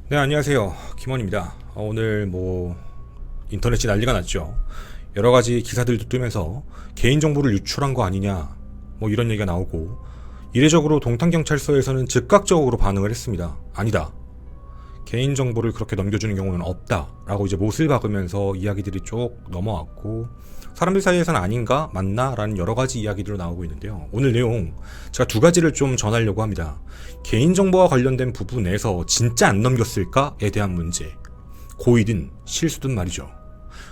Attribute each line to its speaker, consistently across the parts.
Speaker 1: 네, 안녕하세요. 김원입니다. 오늘 인터넷이 난리가 났죠. 여러 가지 기사들도 뜨면서 개인정보를 유출한 거 아니냐, 이런 얘기가 나오고, 이례적으로 동탄경찰서에서는 즉각적으로 반응을 했습니다. 아니다. 개인정보를 그렇게 넘겨주는 경우는 없다. 라고 이제 못을 박으면서 이야기들이 쭉 넘어왔고, 사람들 사이에서는 아닌가? 맞나? 라는 여러 가지 이야기들로 나오고 있는데요. 오늘 내용, 제가 두 가지를 좀 전하려고 합니다. 개인정보와 관련된 부분에서 진짜 안 넘겼을까에 대한 문제. 고의든 실수든 말이죠.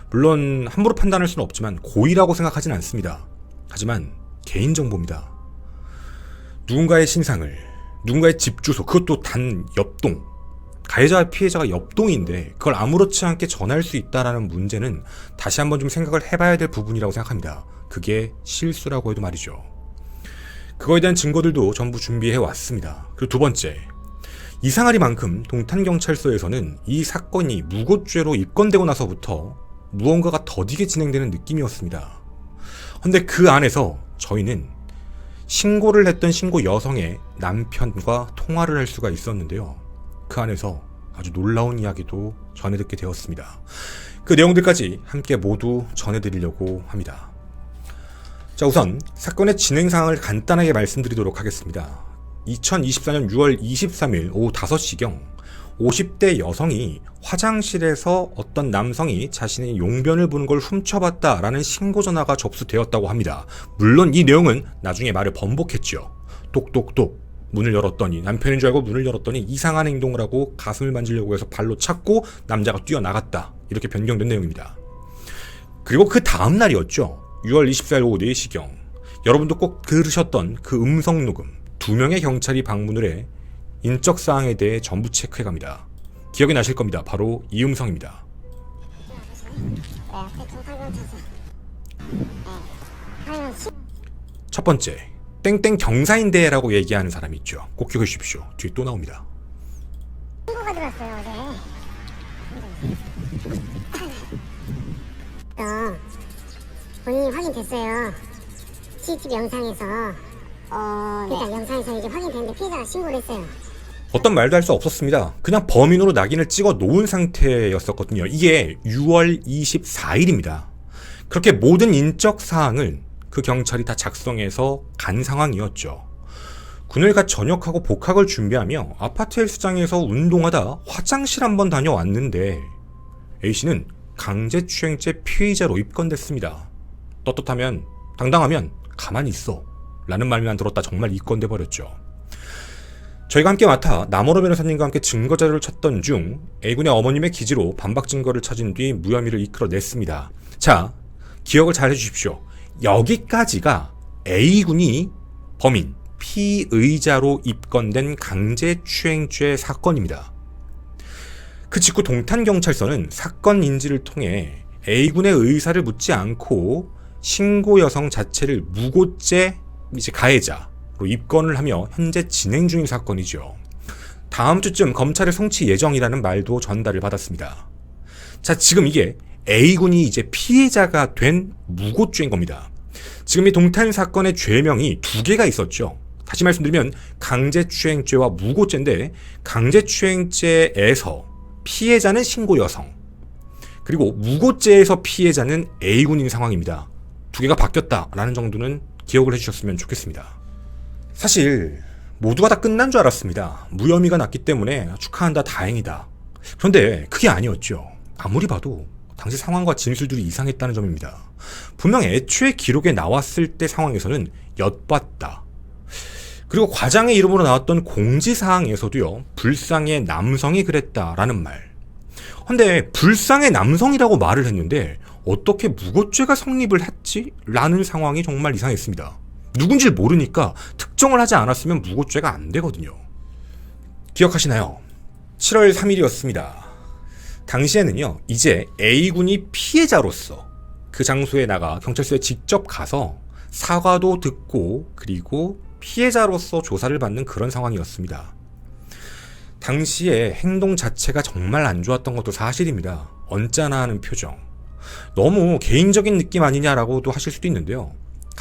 Speaker 1: 물론 함부로 판단할 수는 없지만 고의라고 생각하진 않습니다. 하지만 개인정보입니다. 누군가의 신상을, 누군가의 집 주소, 그것도 단 옆동, 가해자와 피해자가 옆동인데 그걸 아무렇지 않게 전할 수 있다는 문제는 다시 한번 좀 생각을 해봐야 될 부분이라고 생각합니다. 그게 실수라고 해도 말이죠. 그거에 대한 증거들도 전부 준비해 왔습니다. 그리고 두 번째, 이상하리만큼 동탄경찰서에서는 이 사건이 무고죄로 입건되고 나서부터 무언가가 더디게 진행되는 느낌이었습니다. 근데 그 안에서 저희는 신고를 했던 신고 여성의 남편과 통화를 할 수가 있었는데요. 그 안에서 아주 놀라운 이야기도 전해듣게 되었습니다. 그 내용들까지 함께 모두 전해드리려고 합니다. 자, 우선 사건의 진행 상황을 간단하게 말씀드리도록 하겠습니다. 2024년 6월 23일 오후 5시경 50대 여성이 화장실에서 어떤 남성이 자신의 용변을 보는 걸 훔쳐봤다라는 신고 전화가 접수되었다고 합니다. 물론 이 내용은 나중에 말을 번복했죠. 똑똑똑 문을 열었더니, 남편인 줄 알고 문을 열었더니 이상한 행동을 하고 가슴을 만지려고 해서 발로 찼고 남자가 뛰어나갔다, 이렇게 변경된 내용입니다. 그리고 그 다음 날이었죠. 6월 24일 오후 4시경 여러분도 꼭 들으셨던 그 음성 녹음, 2명의 경찰이 방문을 해 인적사항에 대해 전부 체크해갑니다. 기억이 나실 겁니다. 바로 이 음성입니다. 첫 번째, 땡땡 경사인데라고 얘기하는 사람이 있죠. 꼭 기억해 주십시오. 뒤에 또 나옵니다.
Speaker 2: 신고가 들어왔어요, 어제. 본인이 확인됐어요. CCTV 영상에서. 그러니까 영상에서 이게 확인됐는데 피해자가 신고를 했어요.
Speaker 1: 어떤 말도 할 수 없었습니다. 그냥 범인으로 낙인을 찍어 놓은 상태였었거든요. 이게 6월 24일입니다. 그렇게 모든 인적 사항을 그 경찰이 다 작성해서 간 상황이었죠. 군을 갓 전역하고 복학을 준비하며 아파트 헬스장에서 운동하다 화장실 한번 다녀왔는데 A씨는 강제추행죄 피의자로 입건됐습니다. 떳떳하면, 당당하면 가만히 있어 라는 말만 들었다 정말 입건돼 버렸죠. 저희가 함께 맡아 남원호 변호사님과 함께 증거자료를 찾던 중 A군의 어머님의 기지로 반박 증거를 찾은 뒤 무혐의를 이끌어냈습니다. 자, 기억을 잘 해주십시오. 여기까지가 A군이 범인, 피의자로 입건된 강제추행죄 사건입니다. 그 직후 동탄경찰서는 사건 인지를 통해 A군의 의사를 묻지 않고 신고 여성 자체를 무고죄 가해자로 입건을 하며 현재 진행 중인 사건이죠. 다음 주쯤 검찰에 송치 예정이라는 말도 전달을 받았습니다. 자, 지금 이게 A군이 이제 피해자가 된 무고죄인 겁니다. 지금 이 동탄 사건의 죄명이 두 개가 있었죠. 다시 말씀드리면 강제추행죄와 무고죄인데, 강제추행죄에서 피해자는 신고 여성, 그리고 무고죄에서 피해자는 A군인 상황입니다. 두 개가 바뀌었다라는 정도는 기억을 해주셨으면 좋겠습니다. 사실 모두가 다 끝난 줄 알았습니다. 무혐의가 났기 때문에 축하한다, 다행이다. 그런데 그게 아니었죠. 아무리 봐도 당시 상황과 진술들이 이상했다는 점입니다. 분명 애초에 기록에 나왔을 때 상황에서는 엿봤다. 그리고 과장의 이름으로 나왔던 공지사항에서도요, 불상의 남성이 그랬다라는 말. 근데 불상의 남성이라고 말을 했는데 어떻게 무고죄가 성립을 했지? 라는 상황이 정말 이상했습니다. 누군지를 모르니까 특정을 하지 않았으면 무고죄가 안 되거든요. 기억하시나요? 7월 3일이었습니다. 당시에는요, 이제 A군이 피해자로서 그 장소에 나가 경찰서에 직접 가서 사과도 듣고 그리고 피해자로서 조사를 받는 그런 상황이었습니다. 당시에 행동 자체가 정말 안 좋았던 것도 사실입니다. 언짢아 하는 표정. 너무 개인적인 느낌 아니냐라고도 하실 수도 있는데요.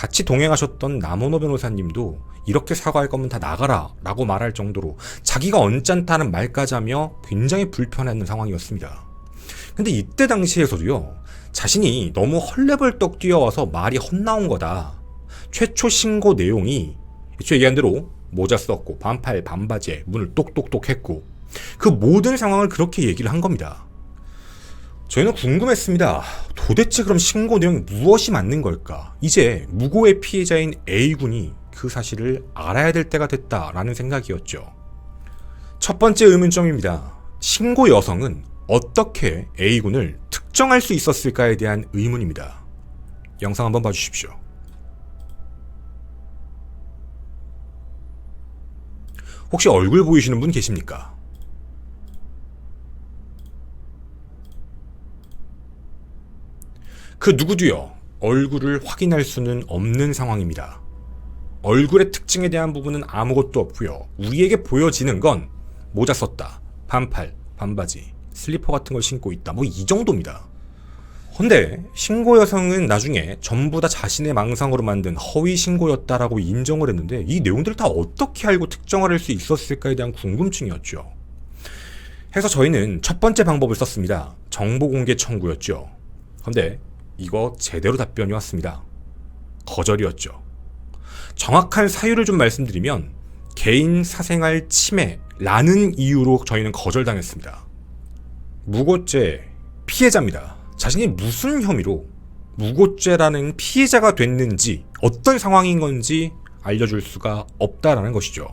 Speaker 1: 같이 동행하셨던 남원호 변호사님도 이렇게 사과할 거면 다 나가라 라고 말할 정도로 자기가 언짢다는 말까지 하며 굉장히 불편했는 상황이었습니다. 근데 이때 당시에서도요, 자신이 너무 헐레벌떡 뛰어와서 말이 헛나온 거다. 최초 신고 내용이 애초에 얘기한 대로 모자 썼고 반팔 반바지에 문을 똑똑똑 했고 그 모든 상황을 그렇게 얘기를 한 겁니다. 저희는 궁금했습니다. 도대체 그럼 신고 내용이 무엇이 맞는 걸까? 이제 무고의 피해자인 A군이 그 사실을 알아야 될 때가 됐다라는 생각이었죠. 첫 번째 의문점입니다. 신고 여성은 어떻게 A군을 특정할 수 있었을까에 대한 의문입니다. 영상 한번 봐주십시오. 혹시 얼굴 보이시는 분 계십니까? 그 누구도요, 얼굴을 확인할 수는 없는 상황입니다. 얼굴의 특징에 대한 부분은 아무것도 없고요. 우리에게 보여지는 건 모자 썼다, 반팔, 반바지, 슬리퍼 같은 걸 신고 있다, 뭐 이 정도입니다. 근데 신고 여성은 나중에 전부 다 자신의 망상으로 만든 허위 신고였다라고 인정을 했는데 이 내용들을 다 어떻게 알고 특정을 할 수 있었을까에 대한 궁금증이었죠. 해서 저희는 첫 번째 방법을 썼습니다. 정보공개 청구였죠. 근데 이거 제대로 답변이 왔습니다. 거절이었죠. 정확한 사유를 좀 말씀드리면 개인 사생활 침해라는 이유로 저희는 거절당했습니다. 무고죄 피해자입니다. 자신이 무슨 혐의로 무고죄라는 피해자가 됐는지 어떤 상황인 건지 알려줄 수가 없다라는 것이죠.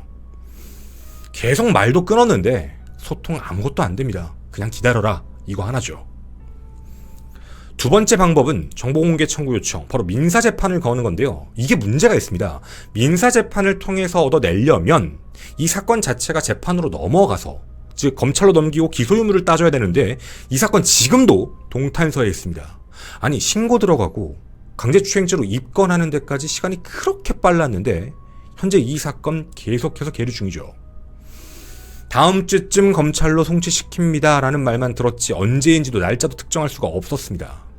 Speaker 1: 계속 말도 끊었는데 소통 아무것도 안 됩니다. 그냥 기다려라, 이거 하나죠. 두 번째 방법은 정보공개 청구 요청, 바로 민사재판을 거는 건데요. 이게 문제가 있습니다. 민사재판을 통해서 얻어내려면 이 사건 자체가 재판으로 넘어가서, 즉 검찰로 넘기고 기소 유무를 따져야 되는데 이 사건 지금도 동탄서에 있습니다. 아니, 신고 들어가고 강제추행죄로 입건하는 데까지 시간이 그렇게 빨랐는데 현재 이 사건 계속해서 계류 중이죠. 다음 주쯤 검찰로 송치시킵니다 라는 말만 들었지 언제인지도 날짜도 특정할 수가 없었습니다.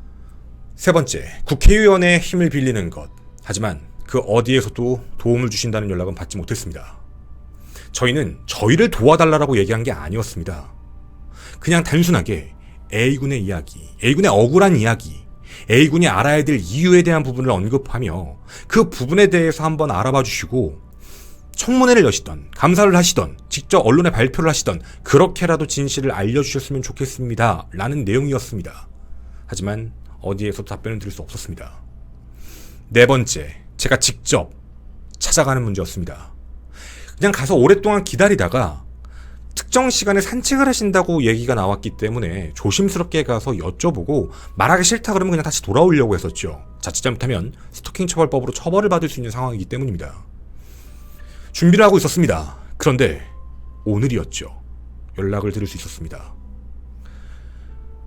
Speaker 1: 세 번째, 국회의원의 힘을 빌리는 것. 하지만 그 어디에서도 도움을 주신다는 연락은 받지 못했습니다. 저희는 저희를 도와달라고 얘기한 게 아니었습니다. 그냥 단순하게 A군의 이야기, A군의 억울한 이야기, A군이 알아야 될 이유에 대한 부분을 언급하며 그 부분에 대해서 한번 알아봐 주시고 청문회를 여시던, 감사를 하시던, 직접 언론에 발표를 하시던 그렇게라도 진실을 알려주셨으면 좋겠습니다 라는 내용이었습니다. 하지만 어디에서도 답변을 드릴 수 없었습니다. 네 번째, 제가 직접 찾아가는 문제였습니다. 그냥 가서 오랫동안 기다리다가 특정 시간에 산책을 하신다고 얘기가 나왔기 때문에 조심스럽게 가서 여쭤보고 말하기 싫다 그러면 그냥 다시 돌아오려고 했었죠. 자칫 잘못하면 스토킹 처벌법으로 처벌을 받을 수 있는 상황이기 때문입니다. 준비를 하고 있었습니다. 그런데 오늘이었죠. 연락을 드릴 수 있었습니다.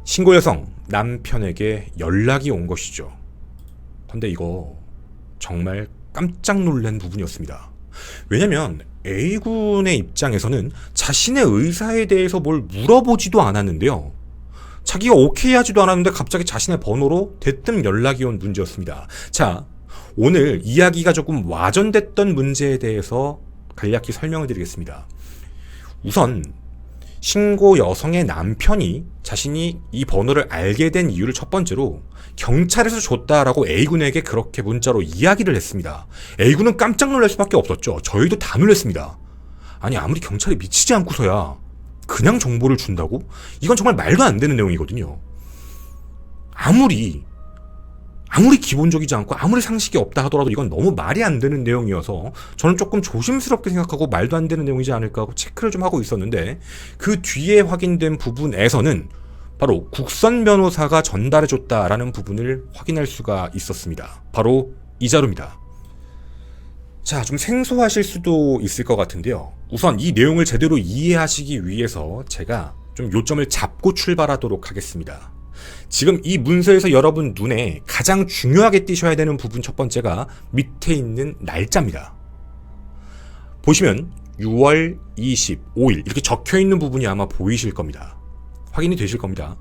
Speaker 1: 신고 여성 남편에게 연락이 온 것이죠. 근데 이거 정말 깜짝 놀란 부분이었습니다. 왜냐면 A군의 입장에서는 자신의 의사에 대해서 뭘 물어보지도 않았는데요. 자기가 오케이 하지도 않았는데 갑자기 자신의 번호로 대뜸 연락이 온 문제였습니다. 자, 오늘 이야기가 조금 와전됐던 문제에 대해서 간략히 설명을 드리겠습니다. 우선 신고 여성의 남편이 자신이 이 번호를 알게 된 이유를 첫 번째로 경찰에서 줬다라고 A군에게 그렇게 문자로 이야기를 했습니다. A군은 깜짝 놀랄 수밖에 없었죠. 저희도 다 놀랐습니다. 아니, 아무리 경찰이 미치지 않고서야 그냥 정보를 준다고? 이건 정말 말도 안 되는 내용이거든요. 아무리 기본적이지 않고 아무리 상식이 없다 하더라도 이건 너무 말이 안 되는 내용이어서 저는 조금 조심스럽게 생각하고 말도 안 되는 내용이지 않을까 하고 체크를 좀 하고 있었는데 그 뒤에 확인된 부분에서는 바로 국선 변호사가 전달해줬다라는 부분을 확인할 수가 있었습니다. 바로 이 자료입니다. 자, 좀 생소하실 수도 있을 것 같은데요. 우선 이 내용을 제대로 이해하시기 위해서 제가 좀 요점을 잡고 출발하도록 하겠습니다. 지금 이 문서에서 여러분 눈에 가장 중요하게 띄셔야 되는 부분 첫 번째가 밑에 있는 날짜입니다. 보시면 6월 25일 이렇게 적혀있는 부분이 아마 보이실 겁니다. 확인이 되실 겁니다.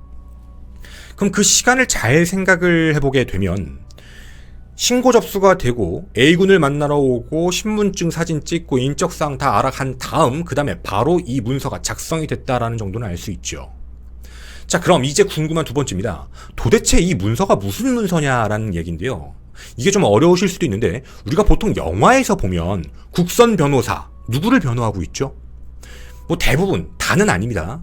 Speaker 1: 그럼 그 시간을 잘 생각을 해보게 되면 신고 접수가 되고 A군을 만나러 오고 신분증 사진 찍고 인적사항 다 알아간 다음 그 다음에 바로 이 문서가 작성이 됐다라는 정도는 알 수 있죠. 자, 그럼 이제 궁금한 두 번째입니다. 도대체 이 문서가 무슨 문서냐라는 얘기인데요. 이게 좀 어려우실 수도 있는데 우리가 보통 영화에서 보면 국선 변호사 누구를 변호하고 있죠? 뭐 대부분 다는 아닙니다.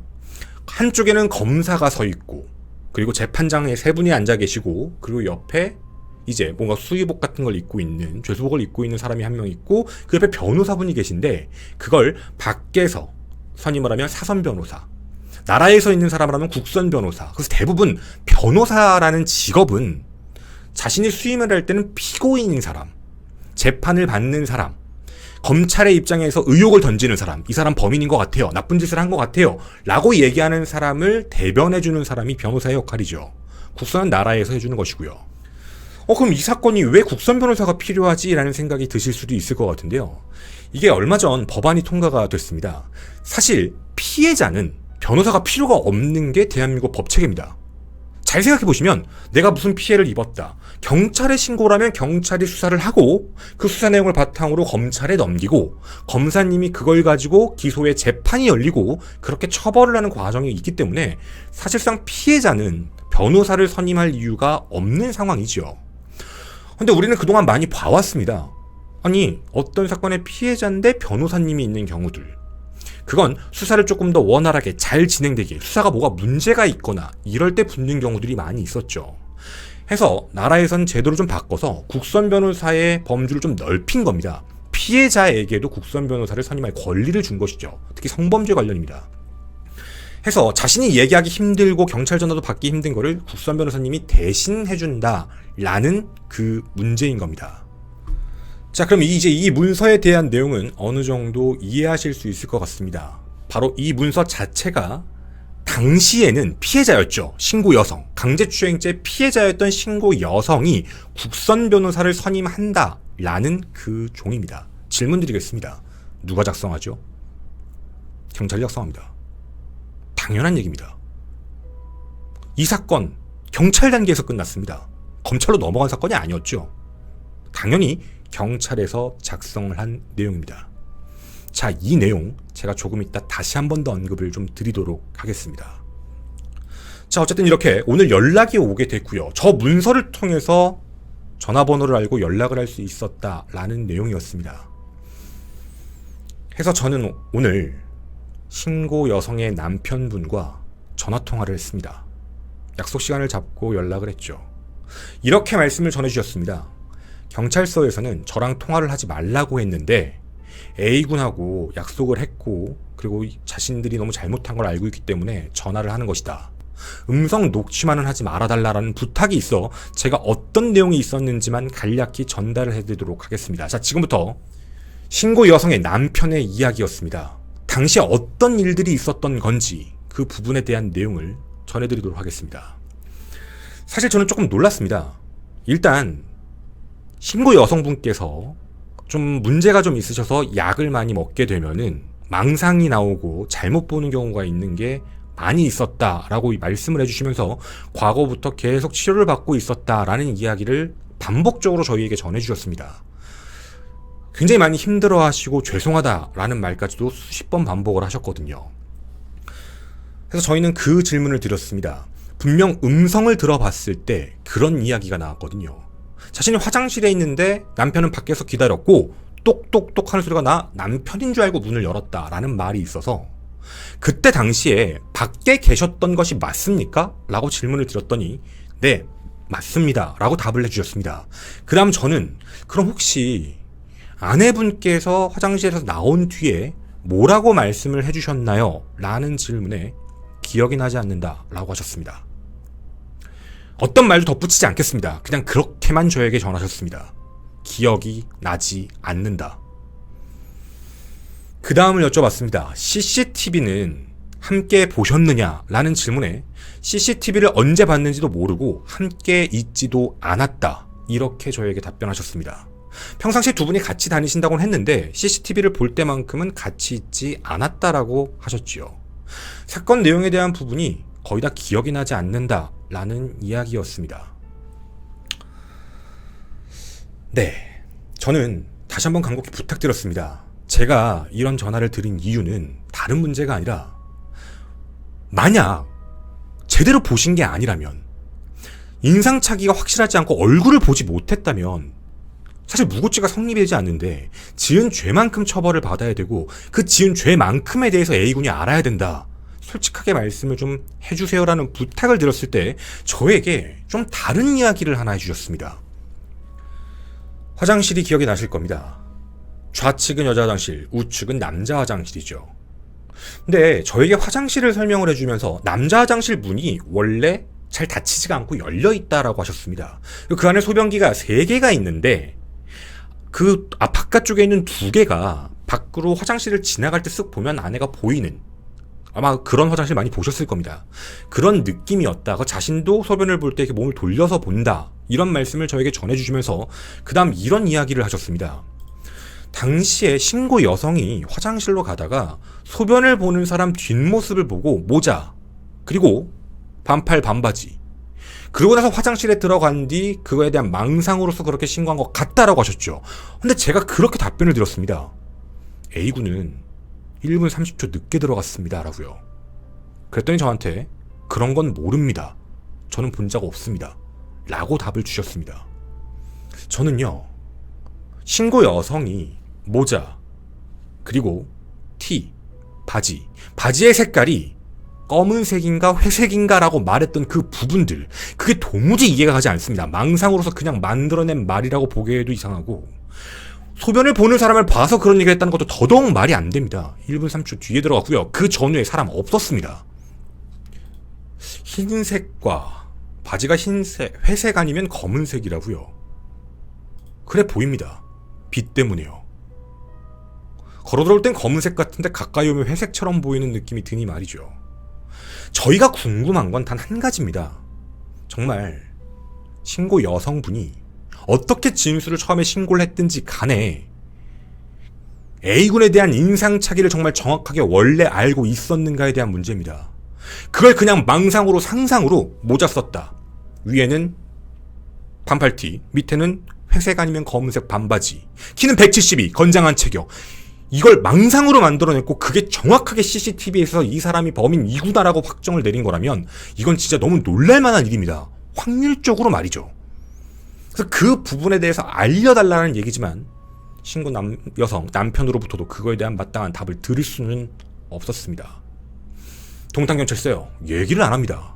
Speaker 1: 한쪽에는 검사가 서 있고 그리고 재판장에 세 분이 앉아 계시고 그리고 옆에 이제 뭔가 수의복 같은 걸 입고 있는 죄수복을 입고 있는 사람이 한 명 있고 그 옆에 변호사분이 계신데 그걸 밖에서 선임을 하면 사선 변호사, 나라에서 있는 사람을 하면 국선 변호사. 그래서 대부분 변호사라는 직업은 자신이 수임을 할 때는 피고인인 사람, 재판을 받는 사람, 검찰의 입장에서 의혹을 던지는 사람, 이 사람 범인인 것 같아요, 나쁜 짓을 한 것 같아요 라고 얘기하는 사람을 대변해주는 사람이 변호사의 역할이죠. 국선은 나라에서 해주는 것이고요. 그럼 이 사건이 왜 국선 변호사가 필요하지? 라는 생각이 드실 수도 있을 것 같은데요. 이게 얼마 전 법안이 통과가 됐습니다. 사실 피해자는 변호사가 필요가 없는 게 대한민국 법체계입니다. 잘 생각해보시면 내가 무슨 피해를 입었다. 경찰에 신고를 하면 경찰이 수사를 하고 그 수사 내용을 바탕으로 검찰에 넘기고 검사님이 그걸 가지고 기소의 재판이 열리고 그렇게 처벌을 하는 과정이 있기 때문에 사실상 피해자는 변호사를 선임할 이유가 없는 상황이죠. 근데 우리는 그동안 많이 봐왔습니다. 아니, 어떤 사건의 피해자인데 변호사님이 있는 경우들. 그건 수사를 조금 더 원활하게 잘 진행되게 수사가 뭐가 문제가 있거나 이럴 때 붙는 경우들이 많이 있었죠. 해서 나라에선 제도를 좀 바꿔서 국선 변호사의 범주를 좀 넓힌 겁니다. 피해자에게도 국선 변호사를 선임할 권리를 준 것이죠. 특히 성범죄 관련입니다. 해서 자신이 얘기하기 힘들고 경찰 전화도 받기 힘든 거를 국선 변호사님이 대신 해준다라는 그 문제인 겁니다. 자, 그럼 이제 이 문서에 대한 내용은 어느 정도 이해하실 수 있을 것 같습니다. 바로 이 문서 자체가 당시에는 피해자였죠. 신고 여성, 강제추행죄 피해자였던 신고 여성이 국선 변호사를 선임한다라는 그 종입니다. 질문 드리겠습니다. 누가 작성하죠? 경찰이 작성합니다. 당연한 얘기입니다. 이 사건 경찰 단계에서 끝났습니다. 검찰로 넘어간 사건이 아니었죠. 당연히 경찰에서 작성을 한 내용입니다. 자, 이 내용 제가 조금 이따 다시 한 번 더 언급을 좀 드리도록 하겠습니다. 자, 어쨌든 이렇게 오늘 연락이 오게 됐고요. 저 문서를 통해서 전화번호를 알고 연락을 할 수 있었다라는 내용이었습니다. 해서 저는 오늘 신고 여성의 남편분과 전화통화를 했습니다. 약속 시간을 잡고 연락을 했죠. 이렇게 말씀을 전해주셨습니다. 경찰서에서는 저랑 통화를 하지 말라고 했는데 A군하고 약속을 했고 그리고 자신들이 너무 잘못한 걸 알고 있기 때문에 전화를 하는 것이다. 음성 녹취만은 하지 말아달라는 부탁이 있어 제가 어떤 내용이 있었는지만 간략히 전달을 해드리도록 하겠습니다. 자, 지금부터 신고 여성의 남편의 이야기였습니다. 당시에 어떤 일들이 있었던 건지 그 부분에 대한 내용을 전해드리도록 하겠습니다. 사실 저는 조금 놀랐습니다. 일단 신고 여성분께서 좀 문제가 좀 있으셔서 약을 많이 먹게 되면은 망상이 나오고 잘못 보는 경우가 있는 게 많이 있었다라고 말씀을 해주시면서 과거부터 계속 치료를 받고 있었다라는 이야기를 반복적으로 저희에게 전해주셨습니다. 굉장히 많이 힘들어하시고 죄송하다라는 말까지도 수십 번 반복을 하셨거든요. 그래서 저희는 그 질문을 드렸습니다. 분명 음성을 들어봤을 때 그런 이야기가 나왔거든요. 자신이 화장실에 있는데 남편은 밖에서 기다렸고 똑똑똑 하는 소리가 나 남편인 줄 알고 문을 열었다라는 말이 있어서 그때 당시에 밖에 계셨던 것이 맞습니까? 라고 질문을 드렸더니 네, 맞습니다 라고 답을 해주셨습니다. 그 다음 저는 그럼 혹시 아내분께서 화장실에서 나온 뒤에 뭐라고 말씀을 해주셨나요? 라는 질문에 기억이 나지 않는다 라고 하셨습니다. 어떤 말도 덧붙이지 않겠습니다. 그냥 그렇게만 저에게 전하셨습니다. 기억이 나지 않는다. 그 다음을 여쭤봤습니다. CCTV는 함께 보셨느냐? 라는 질문에 CCTV를 언제 봤는지도 모르고 함께 있지도 않았다. 이렇게 저에게 답변하셨습니다. 평상시에 두 분이 같이 다니신다고는 했는데 CCTV를 볼 때만큼은 같이 있지 않았다라고 하셨지요. 사건 내용에 대한 부분이 거의 다 기억이 나지 않는다라는 이야기였습니다. 네, 저는 다시 한번 간곡히 부탁드렸습니다. 제가 이런 전화를 드린 이유는 다른 문제가 아니라 만약 제대로 보신 게 아니라면, 인상착의가 확실하지 않고 얼굴을 보지 못했다면 사실 무고죄가 성립되지 않는데 지은 죄만큼 처벌을 받아야 되고 그 지은 죄만큼에 대해서 A군이 알아야 된다. 솔직하게 말씀을 좀 해주세요라는 부탁을 드렸을 때 저에게 좀 다른 이야기를 하나 해주셨습니다. 화장실이 기억이 나실 겁니다. 좌측은 여자 화장실, 우측은 남자 화장실이죠. 근데 저에게 화장실을 설명을 해주면서 남자 화장실 문이 원래 잘 닫히지가 않고 열려있다라고 하셨습니다. 그 안에 소변기가 3개가 있는데 그 바깥쪽에 있는 2개가 밖으로 화장실을 지나갈 때 쓱 보면 안에가 보이는, 아마 그런 화장실 많이 보셨을 겁니다. 그런 느낌이었다. 자신도 소변을 볼 때 이렇게 몸을 돌려서 본다. 이런 말씀을 저에게 전해주시면서 그 다음 이런 이야기를 하셨습니다. 당시에 신고 여성이 화장실로 가다가 소변을 보는 사람 뒷모습을 보고 모자, 그리고 반팔 반바지, 그러고 나서 화장실에 들어간 뒤 그거에 대한 망상으로서 그렇게 신고한 것 같다라고 하셨죠. 근데 제가 그렇게 답변을 드렸습니다. A군은 1분 30초 늦게 들어갔습니다 라고요. 그랬더니 저한테 그런 건 모릅니다. 저는 본 적 없습니다 라고 답을 주셨습니다. 저는요, 신고 여성이 모자, 그리고 티, 바지의 색깔이 검은색인가 회색인가 라고 말했던 그 부분들, 그게 도무지 이해가 가지 않습니다. 망상으로서 그냥 만들어낸 말이라고 보기에도 이상하고, 소변을 보는 사람을 봐서 그런 얘기를 했다는 것도 더더욱 말이 안 됩니다. 1분 3초 뒤에 들어갔고요. 그 전후에 사람 없었습니다. 흰색과 바지가 흰색, 회색 아니면 검은색이라고요. 그래 보입니다. 빛 때문에요. 걸어 들어올 땐 검은색 같은데 가까이 오면 회색처럼 보이는 느낌이 드니 말이죠. 저희가 궁금한 건 단 한 가지입니다. 정말 신고 여성분이 어떻게 진술을 처음에 신고를 했든지 간에 A군에 대한 인상착의를 정말 정확하게 원래 알고 있었는가에 대한 문제입니다. 그걸 그냥 망상으로 상상으로 모자 썼다, 위에는 반팔티, 밑에는 회색 아니면 검은색 반바지, 키는 172, 건장한 체격, 이걸 망상으로 만들어냈고 그게 정확하게 CCTV에서 이 사람이 범인이구나라고 확정을 내린 거라면 이건 진짜 너무 놀랄만한 일입니다. 확률적으로 말이죠. 그래서 그 부분에 대해서 알려달라는 얘기지만 신고 여성 남편으로부터도 그거에 대한 마땅한 답을 들을 수는 없었습니다. 동탄경찰서요, 얘기를 안 합니다.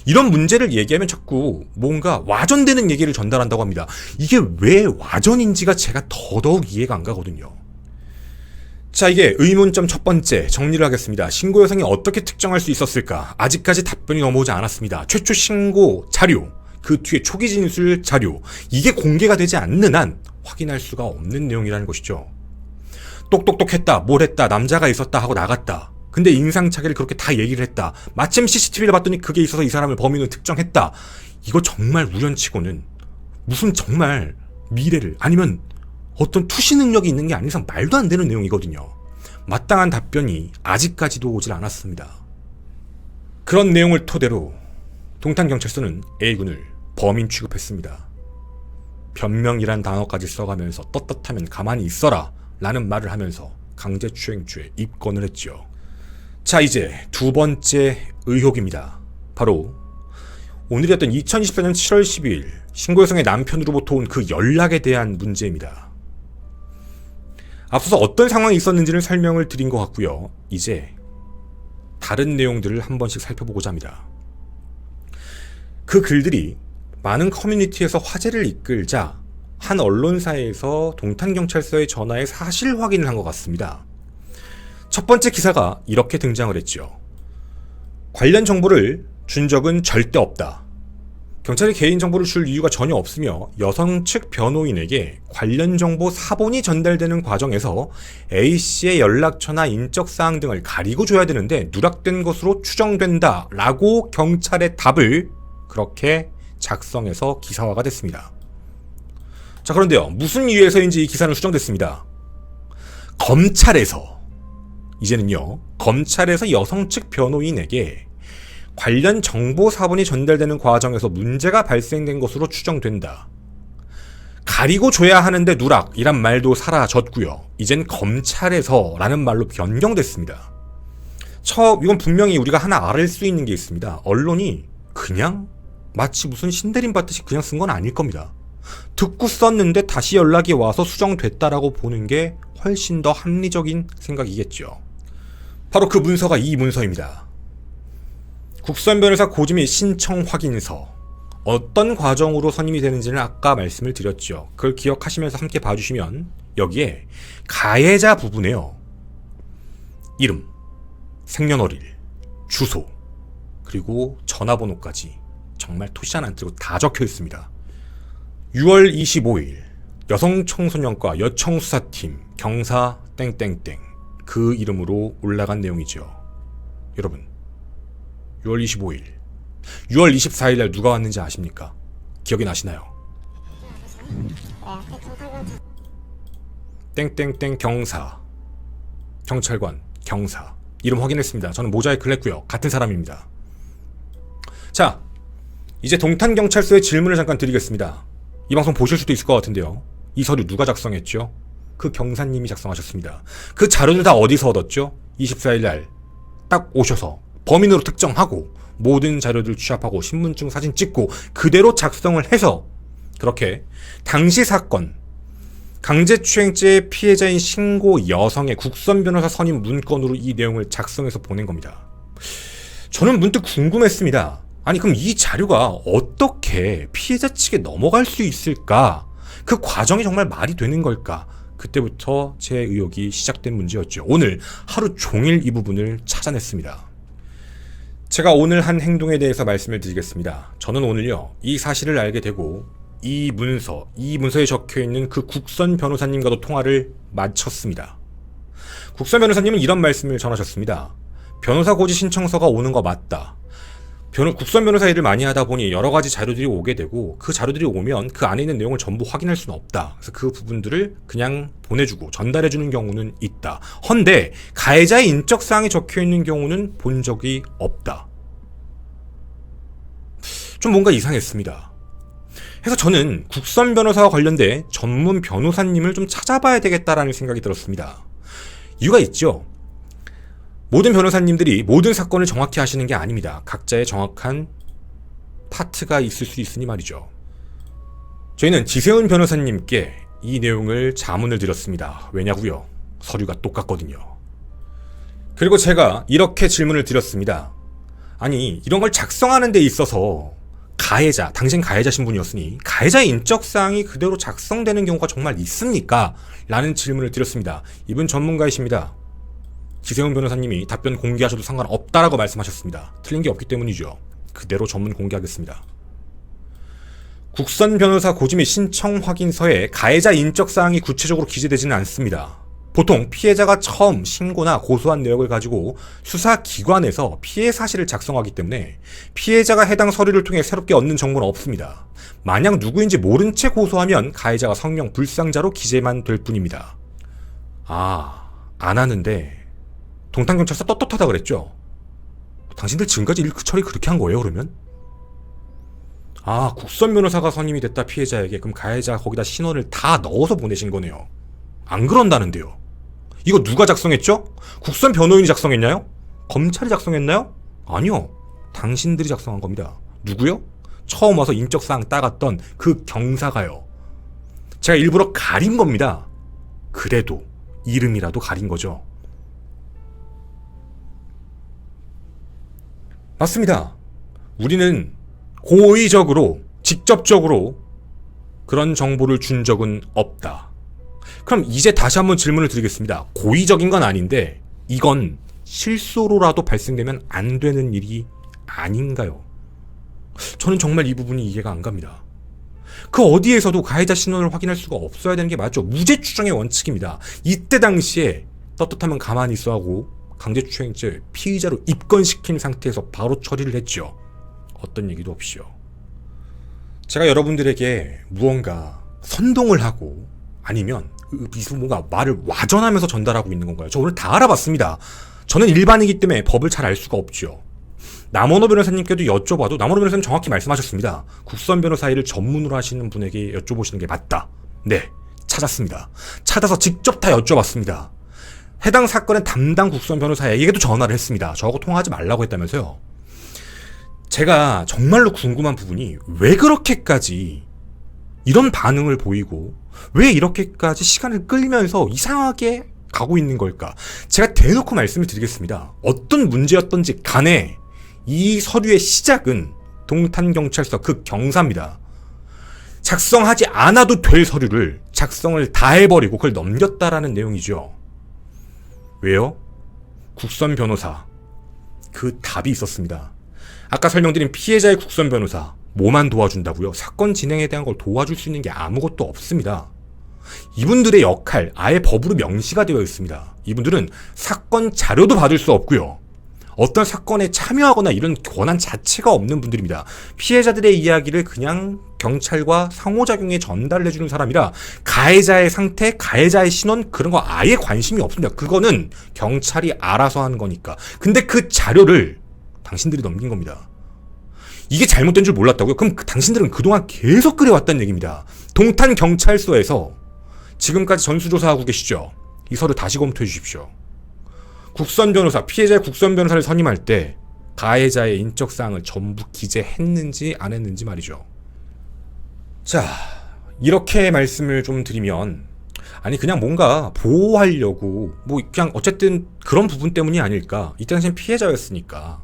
Speaker 1: 이런 문제를 얘기하면 자꾸 뭔가 와전되는 얘기를 전달한다고 합니다. 이게 왜 와전인지가 제가 더더욱 이해가 안 가거든요. 자, 이게 의문점 첫 번째 정리를 하겠습니다. 신고 여성이 어떻게 특정할 수 있었을까? 아직까지 답변이 넘어오지 않았습니다. 최초 신고 자료, 그 뒤에 초기 진술 자료, 이게 공개가 되지 않는 한 확인할 수가 없는 내용이라는 것이죠. 똑똑똑했다, 뭘 했다, 남자가 있었다 하고 나갔다. 근데 인상착의를 그렇게 다 얘기를 했다. 마침 CCTV를 봤더니 그게 있어서 이 사람을 범인으로 특정했다. 이거 정말 우연치고는 무슨 정말 미래를, 아니면 어떤 투시 능력이 있는 게 아닌 이상 말도 안 되는 내용이거든요. 마땅한 답변이 아직까지도 오질 않았습니다. 그런 내용을 토대로 동탄경찰서는 A군을 범인 취급했습니다. 변명이란 단어까지 써가면서 떳떳하면 가만히 있어라 라는 말을 하면서 강제추행죄에 입건을 했죠. 자, 이제 두 번째 의혹입니다. 바로 오늘이었던 2024년 7월 12일 신고 여성의 남편으로부터 온 그 연락에 대한 문제입니다. 앞서서 어떤 상황이 있었는지는 설명을 드린 것 같고요. 이제 다른 내용들을 한 번씩 살펴보고자 합니다. 그 글들이 많은 커뮤니티에서 화제를 이끌자 한 언론사에서 동탄경찰서에 전화해 사실 확인을 한 것 같습니다. 첫 번째 기사가 이렇게 등장을 했죠. 관련 정보를 준 적은 절대 없다. 경찰이 개인정보를 줄 이유가 전혀 없으며 여성 측 변호인에게 관련 정보 사본이 전달되는 과정에서 A씨의 연락처나 인적사항 등을 가리고 줘야 되는데 누락된 것으로 추정된다 라고 경찰의 답을 그렇게 작성해서 기사화가 됐습니다. 자, 그런데요, 무슨 이유에서인지 이 기사는 수정됐습니다. 이제는요, 검찰에서 여성 측 변호인에게 관련 정보 사본이 전달되는 과정에서 문제가 발생된 것으로 추정된다. 가리고 줘야 하는데 누락이란 말도 사라졌고요. 이젠 검찰에서라는 말로 변경됐습니다. 이건 분명히 우리가 하나 알 수 있는 게 있습니다. 언론이 그냥 마치 무슨 신대림 받듯이 그냥 쓴 건 아닐 겁니다. 듣고 썼는데 다시 연락이 와서 수정됐다라고 보는 게 훨씬 더 합리적인 생각이겠죠. 바로 그 문서가 이 문서입니다. 국선 변호사 고지 및 신청 확인서. 어떤 과정으로 선임이 되는지는 아까 말씀을 드렸죠. 그걸 기억하시면서 함께 봐주시면 여기에 가해자 부분에요. 이름, 생년월일, 주소, 그리고 전화번호까지 정말 토시 하나 안 뜨고 다 적혀 있습니다. 6월 25일 여성청소년과 여청수사팀 경사 땡땡땡 그 이름으로 올라간 내용이죠. 여러분 6월 25일 6월 24일 날 누가 왔는지 아십니까? 기억이 나시나요? 땡땡땡 경사 경찰관 경사 이름 확인했습니다. 저는 모자이크를 했고요. 같은 사람입니다. 자, 이제 동탄경찰서에 질문을 잠깐 드리겠습니다. 이 방송 보실 수도 있을 것 같은데요. 이 서류 누가 작성했죠? 그 경사님이 작성하셨습니다. 그 자료들 다 어디서 얻었죠? 24일 날 딱 오셔서 범인으로 특정하고 모든 자료들 취합하고 신분증 사진 찍고 그대로 작성을 해서 그렇게 당시 사건 강제추행죄 피해자인 신고 여성의 국선 변호사 선임 문건으로 이 내용을 작성해서 보낸 겁니다. 저는 문득 궁금했습니다. 아니 그럼 이 자료가 어떻게 피해자 측에 넘어갈 수 있을까? 그 과정이 정말 말이 되는 걸까? 그때부터 제 의혹이 시작된 문제였죠. 오늘 하루 종일 이 부분을 찾아냈습니다. 제가 오늘 한 행동에 대해서 말씀을 드리겠습니다. 저는 오늘요, 이 사실을 알게 되고 이 문서에 적혀있는 그 국선 변호사님과도 통화를 마쳤습니다. 국선 변호사님은 이런 말씀을 전하셨습니다. 변호사 고지 신청서가 오는 거 맞다. 국선 변호사 일을 많이 하다 보니 여러 가지 자료들이 오게 되고 그 자료들이 오면 그 안에 있는 내용을 전부 확인할 수는 없다. 그래서 그 부분들을 그냥 보내주고 전달해주는 경우는 있다. 헌데 가해자의 인적사항이 적혀있는 경우는 본 적이 없다. 좀 뭔가 이상했습니다. 그래서 저는 국선 변호사와 관련된 전문 변호사님을 좀 찾아봐야 되겠다라는 생각이 들었습니다. 이유가 있죠. 모든 변호사님들이 모든 사건을 정확히 하시는 게 아닙니다. 각자의 정확한 파트가 있을 수 있으니 말이죠. 저희는 지세훈 변호사님께 이 내용을 자문을 드렸습니다. 왜냐고요? 서류가 똑같거든요. 그리고 제가 이렇게 질문을 드렸습니다. 아니 이런 걸 작성하는 데 있어서 당신 가해자 신분이었으니 가해자의 인적사항이 그대로 작성되는 경우가 정말 있습니까? 라는 질문을 드렸습니다. 이분 전문가이십니다. 지세훈 변호사님이 답변 공개하셔도 상관없다라고 말씀하셨습니다. 틀린 게 없기 때문이죠. 그대로 전문 공개하겠습니다. 국선 변호사 고지 및 신청 확인서에 가해자 인적사항이 구체적으로 기재되지는 않습니다. 보통 피해자가 처음 신고나 고소한 내역을 가지고 수사기관에서 피해 사실을 작성하기 때문에 피해자가 해당 서류를 통해 새롭게 얻는 정보는 없습니다. 만약 누구인지 모른 채 고소하면 가해자가 성명 불상자로 기재만 될 뿐입니다. 안 하는데 동탄경찰서 떳떳하다 그랬죠? 당신들 지금까지 일 처리 그렇게 한 거예요, 그러면? 국선 변호사가 선임이 됐다, 피해자에게. 그럼 가해자가 거기다 신원을 다 넣어서 보내신 거네요. 안 그런다는데요. 이거 누가 작성했죠? 국선 변호인이 작성했나요? 검찰이 작성했나요? 아니요. 당신들이 작성한 겁니다. 누구요? 처음 와서 인적사항 따갔던 그 경사가요. 제가 일부러 가린 겁니다. 그래도 이름이라도 가린 거죠. 맞습니다. 우리는 고의적으로, 직접적으로 그런 정보를 준 적은 없다. 그럼 이제 다시 한번 질문을 드리겠습니다. 고의적인 건 아닌데 이건 실수로라도 발생되면 안 되는 일이 아닌가요? 저는 정말 이 부분이 이해가 안 갑니다. 그 어디에서도 가해자 신원을 확인할 수가 없어야 되는 게 맞죠. 무죄 추정의 원칙입니다. 이때 당시에 떳떳하면 가만히 있어 하고 강제추행죄 피의자로 입건시킨 상태에서 바로 처리를 했죠. 어떤 얘기도 없이요. 제가 여러분들에게 무언가 선동을 하고 아니면 뭔가 말을 와전하면서 전달하고 있는 건가요? 저 오늘 다 알아봤습니다. 저는 일반이기 때문에 법을 잘 알 수가 없죠. 남원호 변호사님께도 여쭤봐도 남원호 변호사님 정확히 말씀하셨습니다. 국선 변호사 일을 전문으로 하시는 분에게 여쭤보시는 게 맞다. 네, 찾았습니다. 찾아서 직접 다 여쭤봤습니다. 해당 사건의 담당 국선 변호사에게도 전화를 했습니다. 저하고 통화하지 말라고 했다면서요. 제가 정말로 궁금한 부분이 왜 그렇게까지 이런 반응을 보이고 왜 이렇게까지 시간을 끌면서 이상하게 가고 있는 걸까? 제가 대놓고 말씀을 드리겠습니다. 어떤 문제였던지 간에 이 서류의 시작은 동탄경찰서 그 경사입니다. 작성하지 않아도 될 서류를 작성을 다 해버리고 그걸 넘겼다라는 내용이죠. 왜요? 국선 변호사. 그 답이 있었습니다. 아까 설명드린 피해자의 국선 변호사. 뭐만 도와준다고요? 사건 진행에 대한 걸 도와줄 수 있는 게 아무것도 없습니다. 이분들의 역할 아예 법으로 명시가 되어 있습니다. 이분들은 사건 자료도 받을 수 없고요. 어떤 사건에 참여하거나 이런 권한 자체가 없는 분들입니다. 피해자들의 이야기를 그냥 경찰과 상호작용에 전달해주는 사람이라 가해자의 상태, 가해자의 신원 그런 거 아예 관심이 없습니다. 그거는 경찰이 알아서 하는 거니까. 근데 그 자료를 당신들이 넘긴 겁니다. 이게 잘못된 줄 몰랐다고요? 그럼 당신들은 그동안 계속 그래왔다는 얘기입니다. 동탄경찰서에서 지금까지 전수조사하고 계시죠? 이 서류 다시 검토해 주십시오. 국선 변호사, 피해자의 국선 변호사를 선임할 때 가해자의 인적사항을 전부 기재했는지 안 했는지 말이죠. 자, 이렇게 말씀을 좀 드리면 아니 그냥 뭔가 보호하려고 뭐 그냥 어쨌든 그런 부분 때문이 아닐까. 이때 당시엔 피해자였으니까.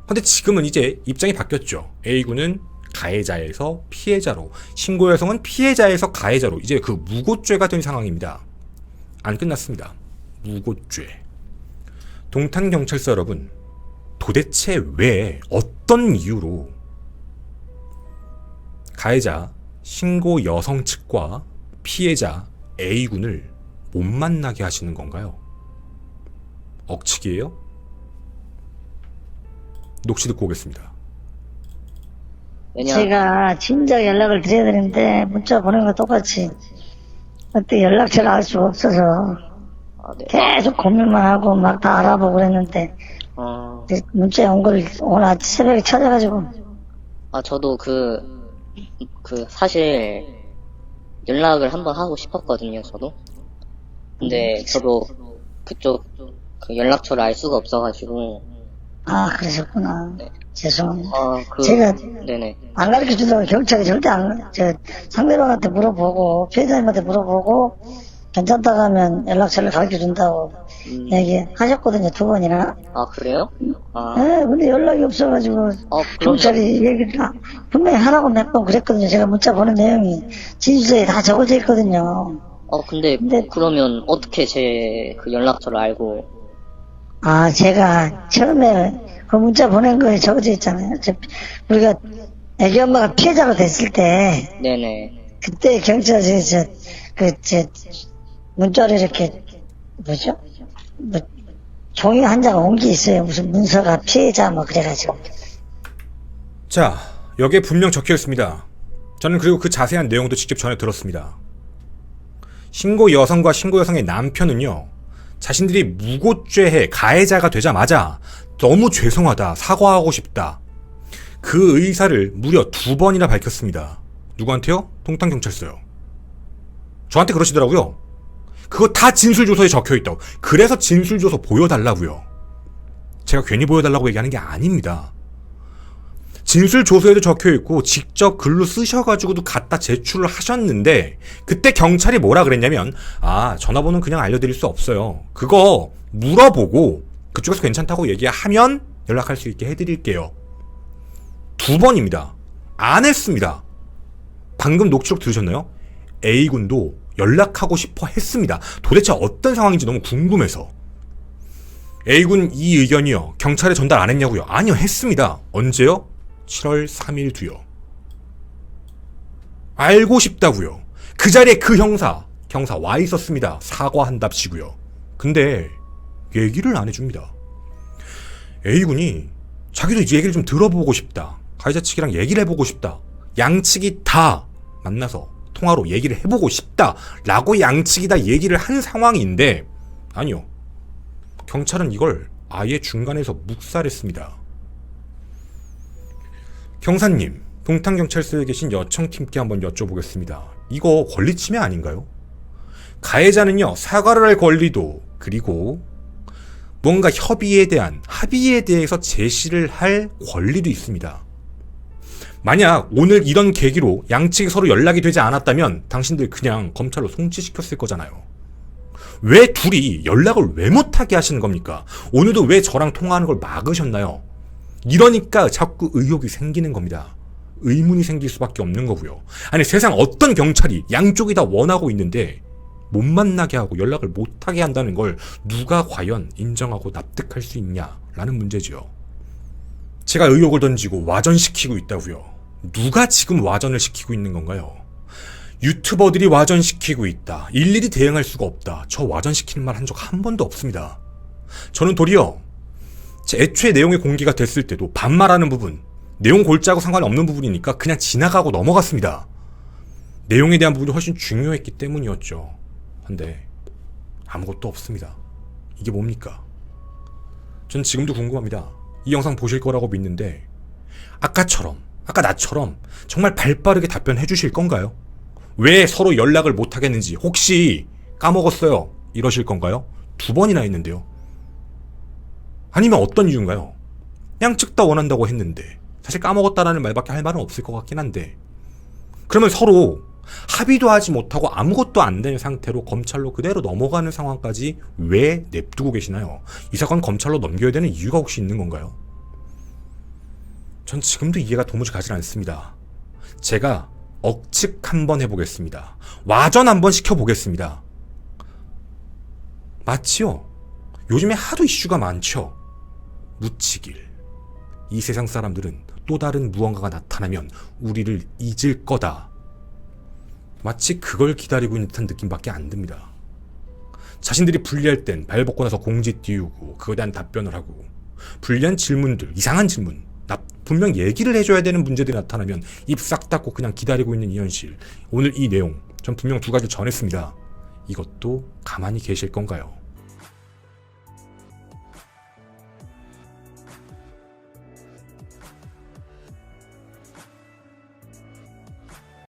Speaker 1: 근데 지금은 이제 입장이 바뀌었죠. A군은 가해자에서 피해자로, 신고 여성은 피해자에서 가해자로 이제 그 무고죄가 된 상황입니다. 안 끝났습니다. 무고죄. 동탄경찰서 여러분, 도대체 왜 어떤 이유로 가해자 신고 여성 측과 피해자 A군을 못 만나게 하시는 건가요? 억측이에요? 녹취 듣고 오겠습니다.
Speaker 3: 제가 진작 연락을 드려야 되는데 문자 보낸 거 똑같이 그때 연락처를 알 수가 없어서
Speaker 4: 네.
Speaker 3: 계속 고민만 하고 막 다 알아보고 그랬는데 문자에 온 걸 오늘 아침 새벽에 찾아가지고
Speaker 4: 저도 사실 연락을 한번 하고 싶었거든요, 저도. 근데 저도 그쪽 그 연락처를 알 수가 없어가지고.
Speaker 3: 그러셨구나.
Speaker 4: 네.
Speaker 3: 죄송합니다.
Speaker 4: 그,
Speaker 3: 제가
Speaker 4: 네네.
Speaker 3: 안 가르쳐 준다고 경찰이 절대 상대방한테 물어보고 피해자님한테 물어보고 괜찮다고 하면 연락처를 가르쳐 준다고 얘기하셨거든요, 2번이나.
Speaker 4: 그래요?
Speaker 3: 네, 근데 연락이 없어가지고 경찰이 얘기를 분명히 하라고 몇 번 그랬거든요. 제가 문자 보낸 내용이 진술서에 다 적어져 있거든요.
Speaker 4: 근데 그러면 어떻게 제 그 연락처를 알고?
Speaker 3: 제가 처음에 그 문자 보낸 거에 적어져 있잖아요. 우리가 애기 엄마가 피해자가 됐을 때,
Speaker 4: 네네.
Speaker 3: 그때 경찰에서 문자를 이렇게, 종이 한 장 온 게 있어요. 무슨 문서가 피해자 그래가지고.
Speaker 1: 자, 여기에 분명 적혀 있습니다. 저는 그리고 그 자세한 내용도 직접 전해 들었습니다. 신고 여성과 신고 여성의 남편은요, 자신들이 무고죄해 가해자가 되자마자 너무 죄송하다, 사과하고 싶다. 그 의사를 무려 2번이나 밝혔습니다. 누구한테요? 동탄경찰서요. 저한테 그러시더라고요. 그거 다 진술조서에 적혀있다고. 그래서 진술조서 보여달라고요. 제가 괜히 보여달라고 얘기하는 게 아닙니다. 진술조서에도 적혀있고 직접 글로 쓰셔가지고도 갖다 제출을 하셨는데 그때 경찰이 뭐라 그랬냐면 전화번호는 그냥 알려드릴 수 없어요. 그거 물어보고 그쪽에서 괜찮다고 얘기하면 연락할 수 있게 해드릴게요. 2번입니다. 안 했습니다. 방금 녹취록 들으셨나요? A군도 연락하고 싶어 했습니다. 도대체 어떤 상황인지 너무 궁금해서. A군 이 의견이요, 경찰에 전달 안 했냐고요? 아니요, 했습니다. 언제요? 7월 3일 뒤요. 알고 싶다고요. 그 자리에 그 경사 와 있었습니다. 사과한답시고요. 근데 얘기를 안 해줍니다. A군이 자기도 이 얘기를 좀 들어보고 싶다, 가해자 측이랑 얘기를 해보고 싶다, 양측이 다 만나서 통화로 얘기를 해보고 싶다 라고 양측이 다 얘기를 한 상황인데, 아니요, 경찰은 이걸 아예 중간에서 묵살했습니다. 형사님, 동탄경찰서에 계신 여청팀께 한번 여쭤보겠습니다. 이거 권리침해 아닌가요? 가해자는요, 사과를 할 권리도, 그리고 뭔가 합의에 대해서 제시를 할 권리도 있습니다. 만약 오늘 이런 계기로 양측이 서로 연락이 되지 않았다면 당신들 그냥 검찰로 송치시켰을 거잖아요. 왜 둘이 연락을 왜 못하게 하시는 겁니까? 오늘도 왜 저랑 통화하는 걸 막으셨나요? 이러니까 자꾸 의혹이 생기는 겁니다. 의문이 생길 수밖에 없는 거고요. 아니, 세상 어떤 경찰이 양쪽이 다 원하고 있는데 못 만나게 하고 연락을 못하게 한다는 걸 누가 과연 인정하고 납득할 수 있냐라는 문제지요. 제가 의혹을 던지고 와전시키고 있다고요. 누가 지금 와전을 시키고 있는 건가요? 유튜버들이 와전시키고 있다. 일일이 대응할 수가 없다. 저 와전시키는 말 한 적 한 번도 없습니다. 저는 도리어 애초에 내용이 공개가 됐을 때도 반말하는 부분, 내용 골자하고 상관이 없는 부분이니까 그냥 지나가고 넘어갔습니다. 내용에 대한 부분이 훨씬 중요했기 때문이었죠. 근데 아무것도 없습니다. 이게 뭡니까? 전 지금도 궁금합니다. 이 영상 보실 거라고 믿는데 아까 나처럼 정말 발빠르게 답변해 주실 건가요? 왜 서로 연락을 못 하겠는지, 혹시 까먹었어요 이러실 건가요? 2번이나 했는데요. 아니면 어떤 이유인가요? 양측 다 원한다고 했는데 사실 까먹었다라는 말밖에 할 말은 없을 것 같긴 한데, 그러면 서로 합의도 하지 못하고 아무것도 안 된 상태로 검찰로 그대로 넘어가는 상황까지 왜 냅두고 계시나요? 이 사건 검찰로 넘겨야 되는 이유가 혹시 있는 건가요? 전 지금도 이해가 도무지 가지 않습니다. 제가 억측 한번 해보겠습니다. 와전 한번 시켜보겠습니다. 맞지요? 요즘에 하도 이슈가 많죠. 묻히길. 이 세상 사람들은 또 다른 무언가가 나타나면 우리를 잊을 거다. 마치 그걸 기다리고 있는 듯한 느낌밖에 안 듭니다. 자신들이 불리할 땐 발벗고 나서 공지 띄우고 그거에 대한 답변을 하고, 불리한 질문들, 이상한 질문, 분명 얘기를 해줘야 되는 문제들이 나타나면 입 싹 닫고 그냥 기다리고 있는 이 현실. 오늘 이 내용 전 분명 2가지 전했습니다. 이것도 가만히 계실 건가요?